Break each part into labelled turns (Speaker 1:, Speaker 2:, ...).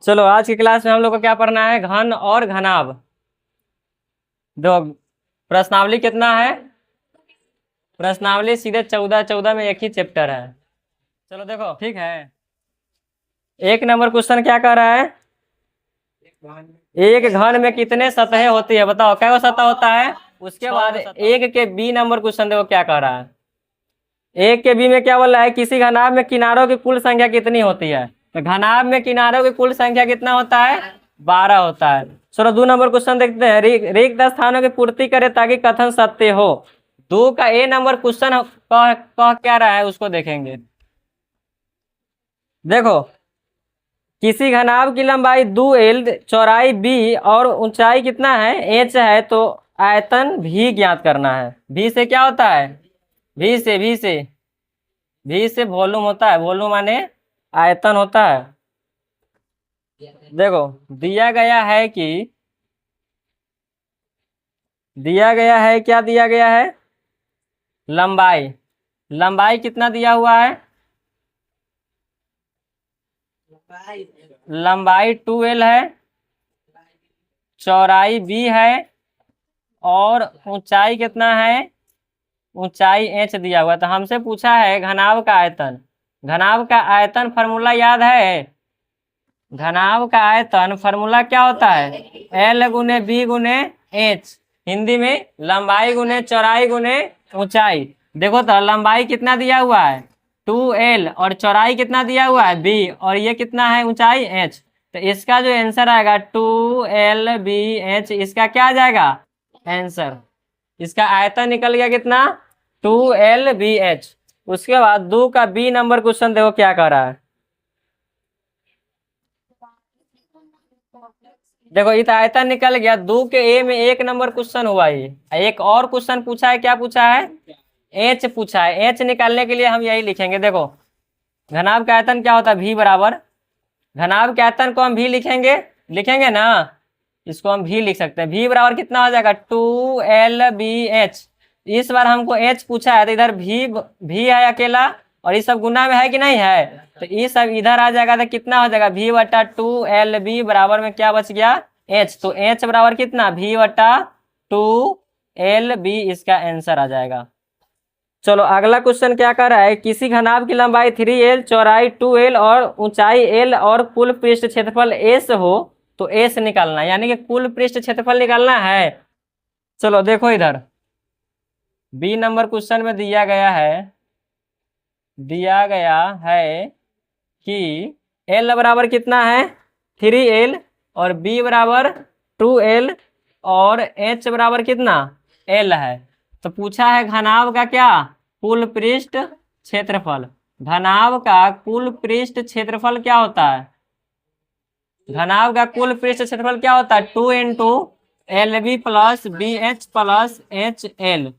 Speaker 1: चलो आज की क्लास में हम लोग को क्या पढ़ना है, घन और घनाभ। दो प्रश्नावली कितना है, प्रश्नावली सीधे 14 में एक ही चैप्टर है। चलो देखो ठीक है। एक नंबर क्वेश्चन क्या कह रहा है, एक घन में कितने सतहें होती है, बताओ क्या वो सतह होता है। उसके बाद एक के बी नंबर क्वेश्चन देखो क्या कह रहा है। एक के बी में क्या बोल रहा है, किसी घनाभ में किनारों की कुल संख्या कितनी होती है। तो घनाभ में किनारों की कुल संख्या कितना होता है, 12 होता है। चलो 2 नंबर क्वेश्चन देखते हैं, रिक्त स्थानों की पूर्ति करे ताकि कथन सत्य हो। 2 का ए नंबर क्वेश्चन कह क्या रहा है उसको देखेंगे। देखो किसी घनाभ की लंबाई 2l, चौड़ाई b और ऊंचाई कितना है, h है, तो आयतन भी ज्ञात करना है। भी से क्या होता है, भी से वॉल्यूम होता है, वॉल्यूम माने आयतन होता है। देखो दिया गया है कि, दिया गया है क्या, दिया गया है लंबाई, लंबाई कितना दिया हुआ है, लंबाई 2l है, चौड़ाई b है और ऊंचाई कितना है, ऊंचाई h दिया हुआ है। तो हमसे पूछा है घनाभ का आयतन। घनाभ का आयतन फॉर्मूला याद है, घनाभ का आयतन फॉर्मूला क्या होता है, l गुने b गुने h, हिंदी में लंबाई गुने चौड़ाई गुने ऊंचाई। देखो तो लंबाई कितना दिया हुआ है 2l और चौड़ाई कितना दिया हुआ है b और ये कितना है ऊंचाई h। तो इसका जो आंसर आएगा 2lbh, इसका क्या आ जाएगा आंसर। इसका आयतन निकल गया कितना 2lbh। उसके बाद 2 का बी नंबर क्वेश्चन देखो क्या कर रहा है। देखो ये तो आयतन निकल गया, 2 के ए में 1 नंबर क्वेश्चन हुआ ये। एक और क्वेश्चन पूछा है, क्या पूछा है, एच पूछा है। एच निकालने के लिए हम यही लिखेंगे। देखो घनाभ का आयतन क्या होता है, भी बराबर, घनाभ के आयतन को हम भी लिखेंगे, लिखेंगे ना, इसको हम भी लिख सकते हैं। भी बराबर कितना हो जाएगा 2lbh। इस बार हमको एच पूछा है तो इधर भी है अकेला और ये सब गुना में है कि नहीं है, तो ये सब इधर आ जाएगा तो कितना हो जाएगा भी बटा 2lb बराबर में क्या बच गया एच। तो एच बराबर कितना भी बटा 2lb, इसका आंसर आ जाएगा। चलो अगला क्वेश्चन क्या कर रहा है, किसी घनाभ की लंबाई 3l, चौड़ाई 2l और ऊंचाई l और कुल पृष्ठ क्षेत्रफल s हो तो s निकालना है, यानी कि कुल पृष्ठ क्षेत्रफल निकालना है। चलो देखो इधर बी नंबर क्वेश्चन में दिया गया है, दिया गया है कि l बराबर कितना है 3l और b बराबर 2l और h बराबर कितना l है। तो पूछा है घनाभ का क्या, कुल पृष्ठ क्षेत्रफल। घनाभ का कुल पृष्ठ क्षेत्रफल क्या होता है, घनाभ का कुल पृष्ठ क्षेत्रफल क्या होता है 2 into LB plus BH plus HL।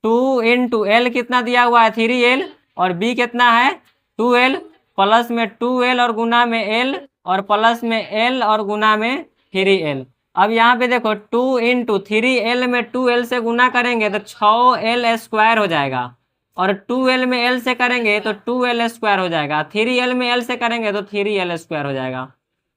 Speaker 1: 2 into L कितना दिया हुआ है 3l और B कितना है 2l, प्लस में 2l और गुना में L और प्लस में L और गुना में 3l। अब यहाँ पे देखो 2 इंटू 3l में 2l से गुना करेंगे तो 6l स्क्वायर हो जाएगा और 2l में l से करेंगे तो 2l स्क्वायर हो जाएगा, 3l में l से करेंगे तो 3l स्क्वायर हो जाएगा।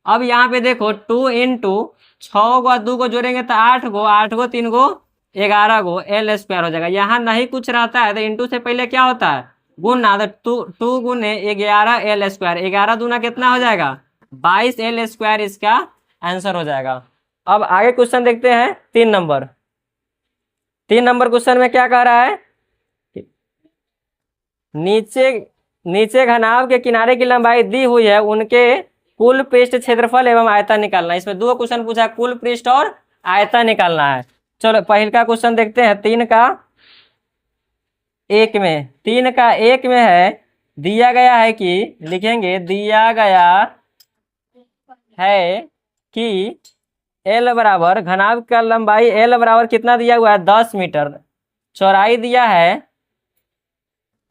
Speaker 1: अब यहाँ पे देखो 2 इंटू 6 को 2 को जोड़ेंगे तो 8 गो, 8 गो 3 गो 11 गो l स्क्वायर हो जाएगा। यहाँ नहीं कुछ रहता है तो इंटू से पहले क्या होता है गुना, तो 2 गुने 11l स्क्वायर, 11 दूना कितना हो जाएगा 22l स्क्वायर, इसका आंसर हो जाएगा। अब आगे क्वेश्चन देखते हैं 3 नंबर। 3 नंबर क्वेश्चन में क्या कह रहा है, नीचे नीचे घनाभ के किनारे की लंबाई दी हुई है, उनके कुल पृष्ठ क्षेत्रफल एवं आयतन निकालना है। इसमें 2 क्वेश्चन पूछा है, कुल पृष्ठ और आयतन निकालना है। चलो पहले का क्वेश्चन देखते हैं, 3 का 1 में है, दिया गया है कि, लिखेंगे दिया गया है कि L बराबर, घनाभ का लंबाई L बराबर कितना दिया हुआ है 10 मीटर, चौड़ाई दिया है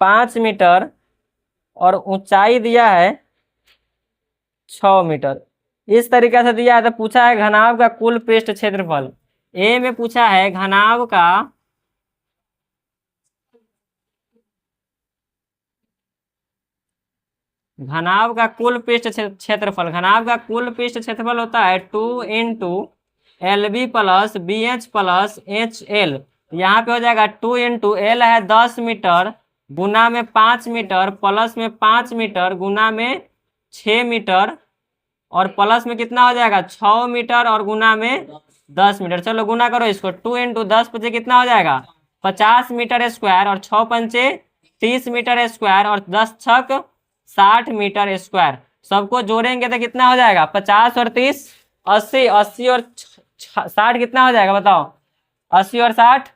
Speaker 1: 5 मीटर और ऊंचाई दिया है 6 मीटर। इस तरीके से दिया है तो पूछा है घनाभ का कुल पृष्ठ क्षेत्रफल। ए में पूछा है घनाभ का घनाभ का कुल पृष्ठ क्षेत्रफल, घनाभ का कुल पृष्ठ क्षेत्रफल होता है 2 into LB plus BH plus HL। यहाँ पे हो जाएगा 2 इंटू L है 10 मीटर गुना में 5 मीटर प्लस में 5 मीटर गुना में 6 मीटर और प्लस में कितना हो जाएगा 6 मीटर और गुना में 10 मीटर। चलो गुना करो इसको, 2 इंटू 10 पचे कितना हो जाएगा 50 मीटर स्क्वायर और 6 पंचे 30 मीटर स्क्वायर और 10 छक 60 मीटर स्क्वायर। सबको जोड़ेंगे तो कितना हो जाएगा 50 और 30 80, 80 और 60 कितना हो जाएगा बताओ, 80 और 60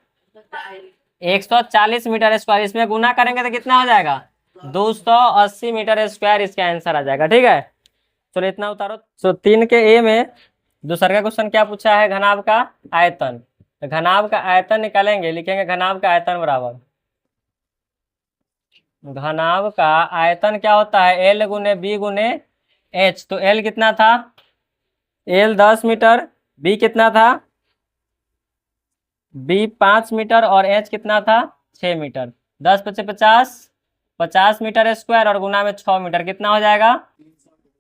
Speaker 1: 140 मीटर स्क्वायर। इसमें गुना करेंगे तो कितना हो जाएगा 280 मीटर स्क्वायर, इसका आंसर आ जाएगा। ठीक है, चलो इतना उतारो। तो 3 के ए में दूसरा का क्वेश्चन क्या पूछा है, घनाभ का आयतन। तो घनाभ का आयतन निकालेंगे, लिखेंगे घनाभ का आयतन बराबर, घनाभ का आयतन क्या होता है L गुने B गुने H। तो L कितना था, L 10 मीटर, B कितना था, B 5 मीटर और H कितना था 6 मीटर। 10 पचे 50, 50 मीटर स्क्वायर और गुना में 6 मीटर कितना हो जाएगा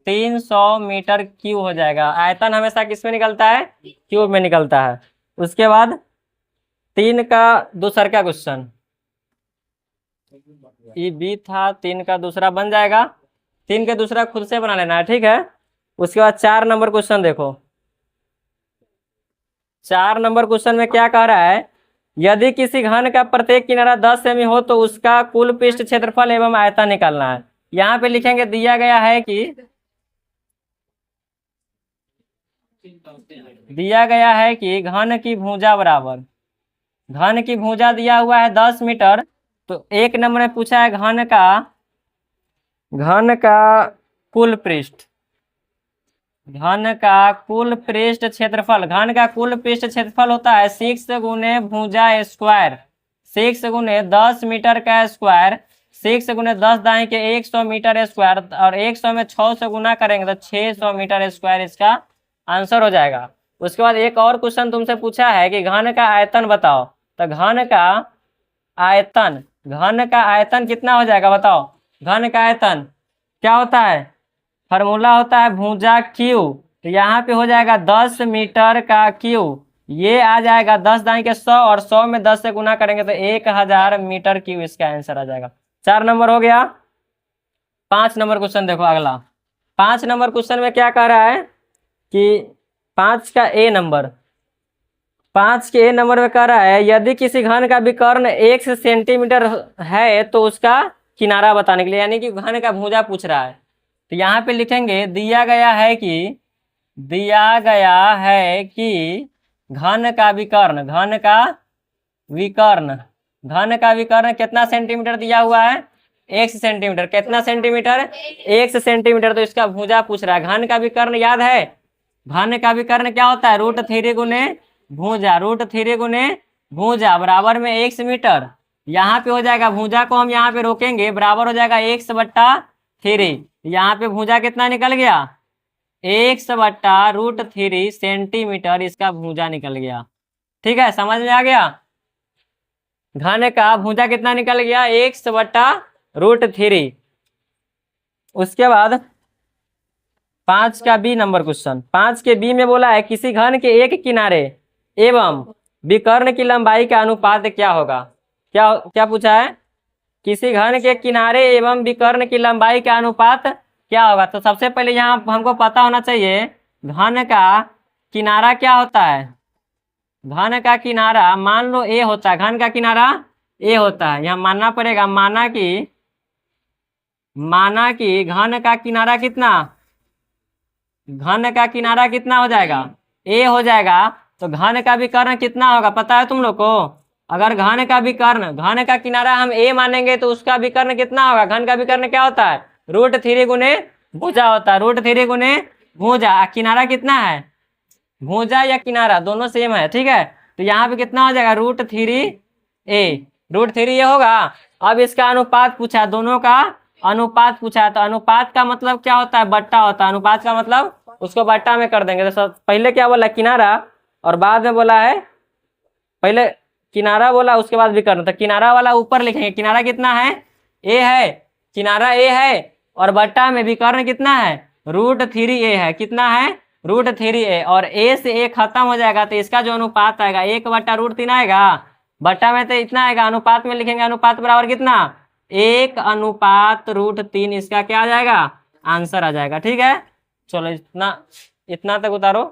Speaker 1: 300 मीटर क्यूब हो जाएगा। आयतन हमेशा किस में निकलता है, क्यूब में निकलता है। उसके बाद 3 का दूसरा का क्वेश्चन, ये बी था, 3 का दूसरा बन जाएगा। 3 का दूसरा खुद से बना लेना है, ठीक है। उसके बाद 4 नंबर क्वेश्चन देखो, 4 नंबर क्वेश्चन में क्या कह रहा है, यदि किसी घन का प्रत्येक किनारा 10 सेमी हो तो उसका कुल पृष्ठ क्षेत्रफल एवं आयतन निकालना है। यहाँ पे लिखेंगे दिया गया है कि घन की भुजा बराबर, घन की भुजा दिया हुआ है 10 मीटर। तो 1 नंबर में पूछा है घन का कुल पृष्ठ, घन का कुल पृष्ठ क्षेत्रफल। घन का कुल पृष्ठ क्षेत्रफल होता है 6 गुने भुजा स्क्वायर, 6 गुने 10 मीटर का स्क्वायर, 6 गुने 10 दाएं के 100 मीटर स्क्वायर और 100 में 6 से गुना करेंगे तो 600 मीटर स्क्वायर इसका आंसर हो जाएगा। उसके बाद एक और क्वेश्चन तुमसे पूछा है कि घन का आयतन बताओ। तो घन का आयतन कितना हो जाएगा बताओ। घन का आयतन क्या होता है, फार्मूला होता है भुजा क्यू। तो यहाँ पे हो जाएगा 10 मीटर का क्यू, ये आ जाएगा 10 दाएं के 100 और 100 में 10 से गुना करेंगे तो 1000 मीटर क्यू इसका आंसर आ जाएगा। 4 नंबर हो गया। 5 नंबर क्वेश्चन देखो अगला। 5 नंबर क्वेश्चन में क्या कह रहा है कि 5 का ए नंबर में कह रहा है यदि किसी घन का विकर्ण 1 सेंटीमीटर है तो उसका किनारा बताने के लिए, यानी कि घन का भुजा पूछ रहा है। तो यहाँ पे लिखेंगे दिया गया है कि घन का विकर्ण कितना सेंटीमीटर दिया हुआ है 1 सेंटीमीटर। कितना सेंटीमीटर 1 सेंटीमीटर। तो इसका भुजा पूछ रहा है। घन का विकर्ण याद है, घन का विकर्ण क्या होता है √3 गुने भुजा, √3 गुने भुजा बराबर में 1 मीटर। यहाँ पे हो जाएगा भुजा को हम यहाँ पे रोकेंगे, बराबर हो जाएगा 1/3। यहाँ पे भुजा कितना निकल गया 1/√3 सेंटीमीटर, इसका भुजा निकल गया। ठीक है, समझ में आ गया। घन का भुजा कितना निकल गया 1/√3। उसके बाद 5 का बी नंबर क्वेश्चन, 5 के बी में बोला है किसी घन के एक किनारे एवं विकर्ण की लंबाई का अनुपात क्या होगा। क्या पूछा है, किसी घन के किनारे एवं विकर्ण की लंबाई का अनुपात क्या होगा। तो सबसे पहले यहाँ हमको पता होना चाहिए घन का किनारा क्या होता है। घन का किनारा मान लो ए होता है, घन का किनारा ए होता है। यहाँ मानना पड़ेगा, माना कि घन का किनारा कितना हो जाएगा ए हो जाएगा। तो घन का विकर्ण कितना होगा पता है तुम लोग को। अगर घन का किनारा हम ए मानेंगे तो उसका विकर्ण कितना होगा। घन का विकर्ण क्या होता है √3 गुने भुजा होता है, √3 गुने भुजा। किनारा कितना है, भुजा या किनारा दोनों सेम है, ठीक है। तो यहाँ पे कितना हो जाएगा √3 ये होगा। अब इसका अनुपात पूछा, दोनों का अनुपात पूछा। तो अनुपात का मतलब क्या होता है, बट्टा होता है। अनुपात का मतलब उसको बट्टा में कर देंगे। तो पहले क्या बोला किनारा और बाद में बोला है, पहले किनारा बोला उसके बाद विकर्ण। तो किनारा वाला ऊपर लिखेंगे, किनारा कितना है ए है, किनारा ए है। और बट्टा में भी कर्ण कितना है, √3a है। कितना है, √3a। और a से a खत्म हो जाएगा तो इसका जो अनुपात आएगा 1/√3 आएगा, बट्टा में तो इतना आएगा, अनुपात में लिखेंगे अनुपात बराबर कितना, 1/√3 इसका क्या आ जाएगा, आंसर आ जाएगा। ठीक है, चलो इतना तक उतारो।